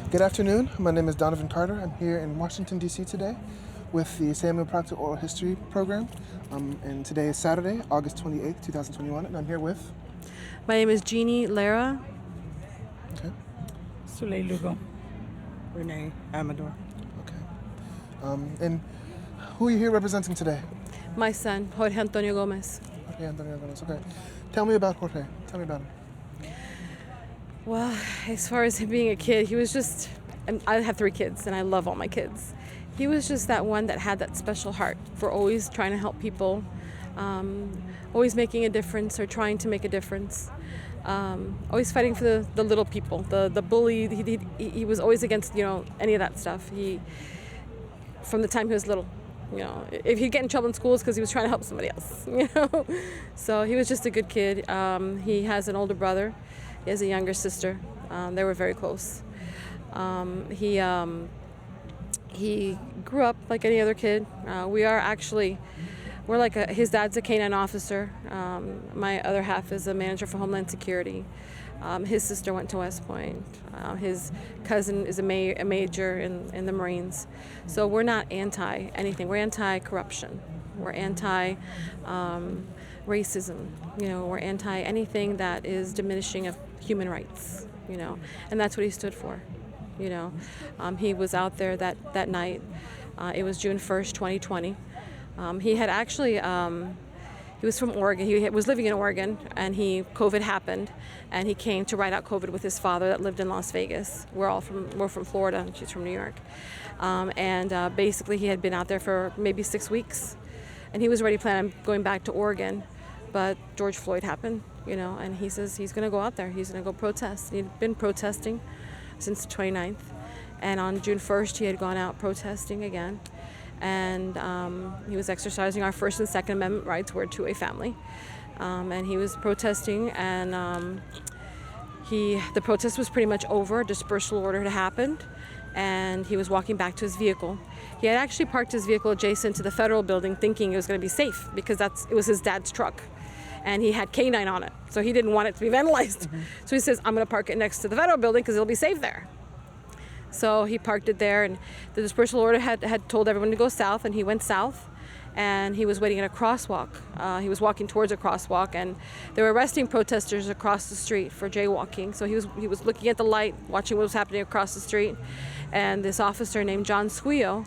Good afternoon. My name is Donovan Carter. I'm here in Washington, D.C. today with the Samuel Proctor Oral History Program. And today is Saturday, August 28th, 2021, and I'm here with... My name is Jeanne Llera. Okay. Sulay Lugo. Rene Amador. Okay. And who are you here representing today? My son, Jorge Antonio Gomez. Jorge Antonio Gomez, okay. Tell me about Jorge. Tell me about him. Well, as far as him being a kid, he was just, and I have 3 kids and I love all my kids. He was just that one that had that special heart for always trying to help people, always making a difference or trying to make a difference. Always fighting for the little people, the bully. He was always against, any of that stuff. From the time he was little, if he'd get in trouble in school, it's because he was trying to help somebody else, So he was just a good kid. He has an older brother. He has a younger sister. They were very close. He grew up like any other kid. We're like his dad's a K-9 officer. My other half is a manager for Homeland Security. His sister went to West Point. His cousin is a major in the Marines. So we're not anti-anything. We're anti-corruption. We're anti-racism. We're anti-anything that is diminishing of human rights. And that's what he stood for. He was out there that night. It was June 1st, 2020. He had actually, he was from Oregon. He was living in Oregon, and COVID happened, and he came to ride out COVID with his father that lived in Las Vegas. We're from Florida, and she's from New York. Basically, he had been out there for maybe 6 weeks, and he was already planning on going back to Oregon, but George Floyd happened, and he says he's going to go out there. He's going to go protest. He'd been protesting since the 29th, and on June 1st, he had gone out protesting again. And he was exercising our First and Second Amendment rights. We're a two-way family. And he was protesting, and the protest was pretty much over. A dispersal order had happened, and he was walking back to his vehicle. He had actually parked his vehicle adjacent to the federal building, thinking it was going to be safe because it was his dad's truck, and he had K-9 on it, so he didn't want it to be vandalized. Mm-hmm. So he says, "I'm going to park it next to the federal building because it'll be safe there." So he parked it there, and the dispersal order had told everyone to go south, and he went south, and he was waiting at a crosswalk. He was walking towards a crosswalk, and they were arresting protesters across the street for jaywalking. So he was looking at the light, watching what was happening across the street, and this officer named John Squeo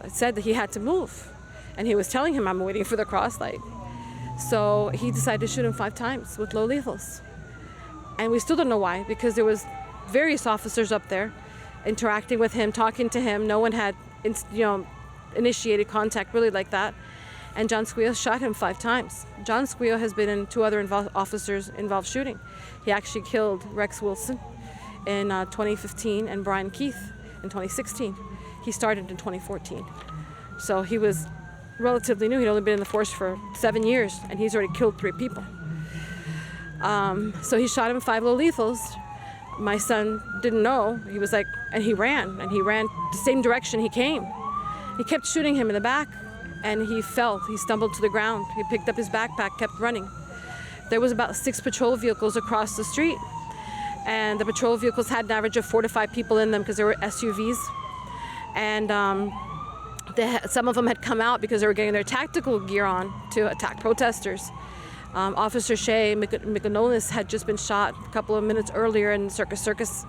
said that he had to move, and he was telling him, "I'm waiting for the cross light." So he decided to shoot him 5 times with low lethals, and we still don't know why, because there was various officers up there interacting with him, talking to him. No one had, initiated contact really like that. And John Squeo shot him 5 times. John Squeo has been in 2 other officers involved shooting. He actually killed Rex Wilson in 2015 and Brian Keith in 2016. He started in 2014. So he was relatively new. He'd only been in the force for 7 years, and he's already killed 3 people. So he shot him 5 low lethals. My son didn't know. He was like, and he ran the same direction he came. He kept shooting him in the back, and he fell. He stumbled to the ground. He picked up his backpack, kept running. There was about 6 patrol vehicles across the street, and the patrol vehicles had an average of 4 to 5 people in them because they were SUVs. And some of them had come out because they were getting their tactical gear on to attack protesters. Officer Shea McAnolis had just been shot a couple of minutes earlier in Circus,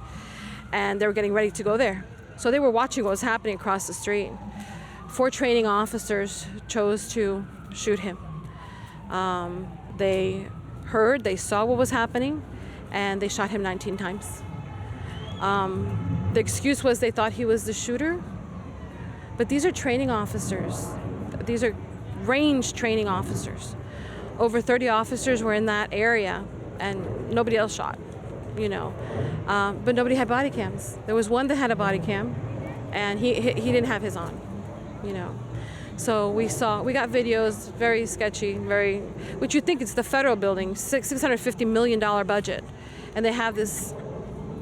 and they were getting ready to go there. So they were watching what was happening across the street. 4 training officers chose to shoot him. They saw what was happening, and they shot him 19 times. The excuse was they thought he was the shooter, but these are training officers. These are range training officers. Over 30 officers were in that area, and nobody else shot, But nobody had body cams. There was one that had a body cam, and he didn't have his on, So we got videos, very sketchy, which you think it's the federal building, $650 million budget, and they have this,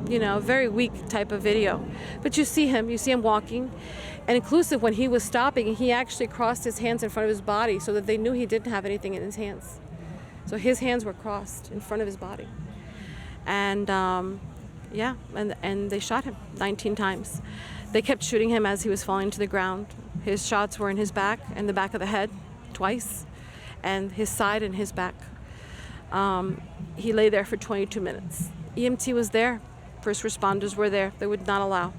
very weak type of video. But you see him walking. And inclusive, when he was stopping, he actually crossed his hands in front of his body so that they knew he didn't have anything in his hands. So his hands were crossed in front of his body. And Yeah, and they shot him 19 times. They kept shooting him as he was falling to the ground. His shots were in his back and the back of the head twice, and his side and his back. He lay there for 22 minutes. EMT was there. First responders were there. They would not allow.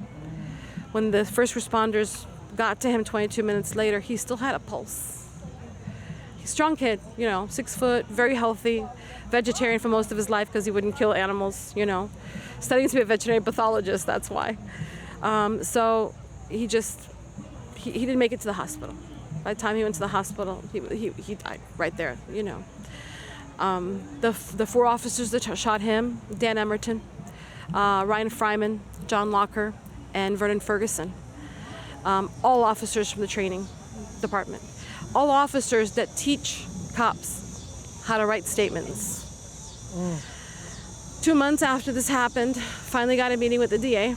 When the first responders got to him 22 minutes later, he still had a pulse. He's a strong kid, 6 foot, very healthy, vegetarian for most of his life because he wouldn't kill animals, Studying to be a veterinary pathologist, that's why. So he didn't make it to the hospital. By the time he went to the hospital, he died right there, The 4 officers that shot him, Dan Emerton, Ryan Fryman, John Locker, and Vernon Ferguson, all officers from the training department. All officers that teach cops how to write statements. 2 months after this happened, finally got a meeting with the DA.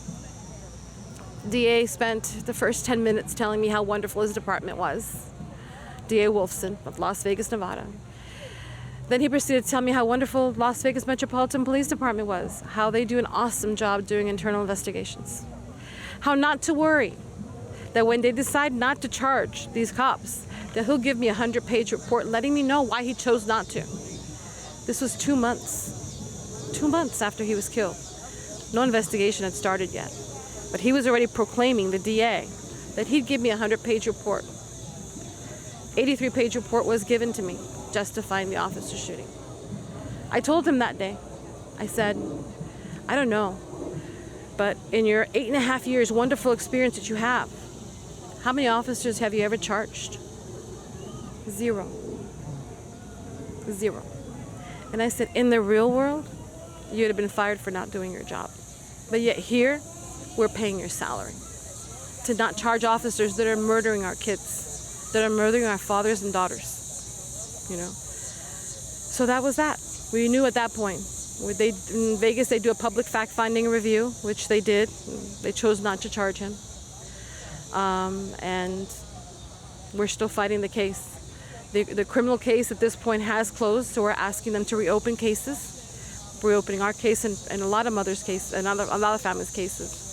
DA spent the first 10 minutes telling me how wonderful his department was. DA Wolfson of Las Vegas, Nevada. Then he proceeded to tell me how wonderful Las Vegas Metropolitan Police Department was, how they do an awesome job doing internal investigations, how not to worry, that when they decide not to charge these cops, that he'll give me a 100-page report letting me know why he chose not to. This was 2 months. 2 months after he was killed. No investigation had started yet. But he was already proclaiming, the DA, that he'd give me a 100-page report. 83-page report was given to me, justifying the officer shooting. I told him that day, I said, I don't know, but in your 8.5 years wonderful experience that you have, how many officers have you ever charged? 0. 0. And I said, in the real world, you would have been fired for not doing your job. But yet here, we're paying your salary to not charge officers that are murdering our kids, that are murdering our fathers and daughters, So that was that. We knew at that point. In Vegas, they do a public fact-finding review, which they did. They chose not to charge him. And we're still fighting the case. The criminal case at this point has closed, so we're asking them to reopen cases. We're reopening our case and a lot of mothers' cases, and a lot of families' cases.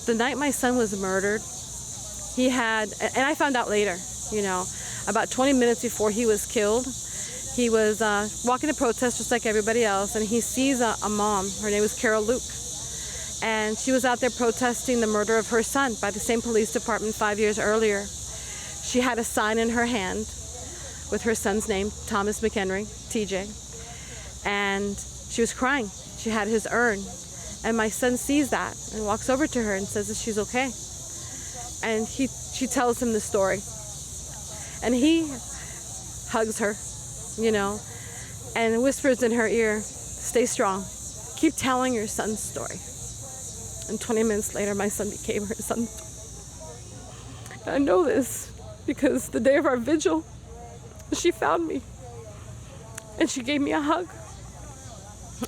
The night my son was murdered, he had, and I found out later, about 20 minutes before he was killed, he was walking to protest just like everybody else, and he sees a mom. Her name was Carol Luke. And she was out there protesting the murder of her son by the same police department 5 years earlier. She had a sign in her hand with her son's name, Thomas McHenry, TJ. And she was crying. She had his urn. And my son sees that and walks over to her and says that she's okay. And she tells him the story. And he hugs her, and whispers in her ear, stay strong. Keep telling your son's story. And 20 minutes later, my son became her son. And I know this because the day of our vigil, she found me. And she gave me a hug.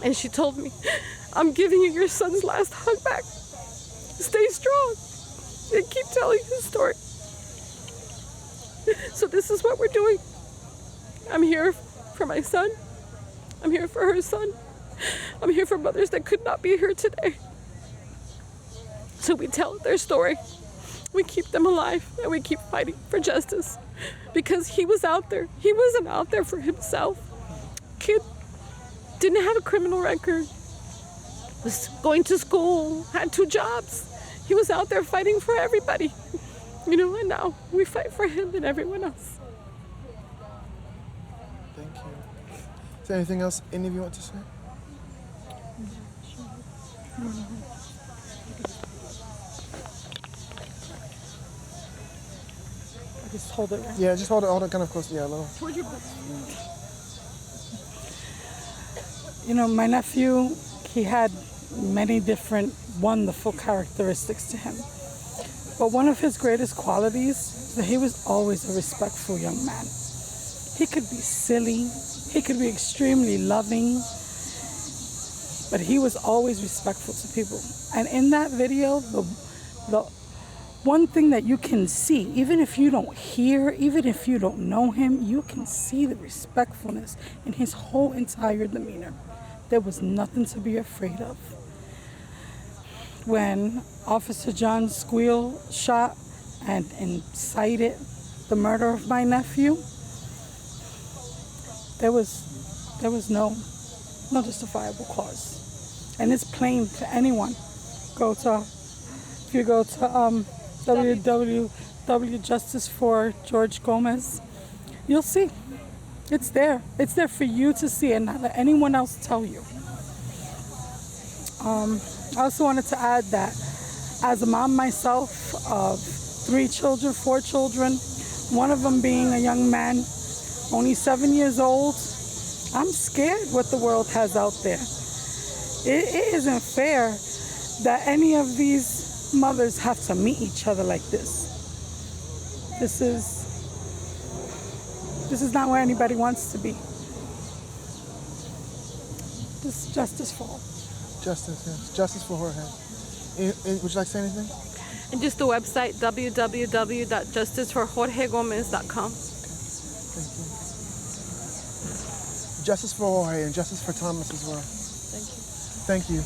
And she told me, I'm giving you your son's last hug back. Stay strong and keep telling his story. So this is what we're doing. I'm here for my son. I'm here for her son. I'm here for mothers that could not be here today. So we tell their story. We keep them alive and we keep fighting for justice because he was out there. He wasn't out there for himself. Kid didn't have a criminal record, was going to school, had 2 jobs. He was out there fighting for everybody, and now we fight for him and everyone else. Thank you. Is there anything else any of you want to say? Just hold it. Right? Yeah, just hold it kind of close. Yeah, a little. Towards your butt. My nephew, he had many different wonderful characteristics to him. But one of his greatest qualities is that he was always a respectful young man. He could be silly, he could be extremely loving, but he was always respectful to people. And in that video, the one thing that you can see, even if you don't hear, even if you don't know him, you can see the respectfulness in his whole entire demeanor. There was nothing to be afraid of. when Officer John Squeal shot and incited the murder of my nephew, there was no justifiable cause. And it's plain to anyone. If you go to www Justice for George Gomez, you'll see. It's there. It's there for you to see and not let anyone else tell you. I also wanted to add that as a mom myself of 4 children, one of them being a young man, only 7 years old, I'm scared what the world has out there. It isn't fair that any of these mothers have to meet each other like this. This is not where anybody wants to be. This is justice for all. Justice, yes. Justice for Jorge. Would you like to say anything? And just the website, www.justiceforjorgegomez.com. Thank you. Justice for Jorge and justice for Thomas as well. Thank you. Thank you.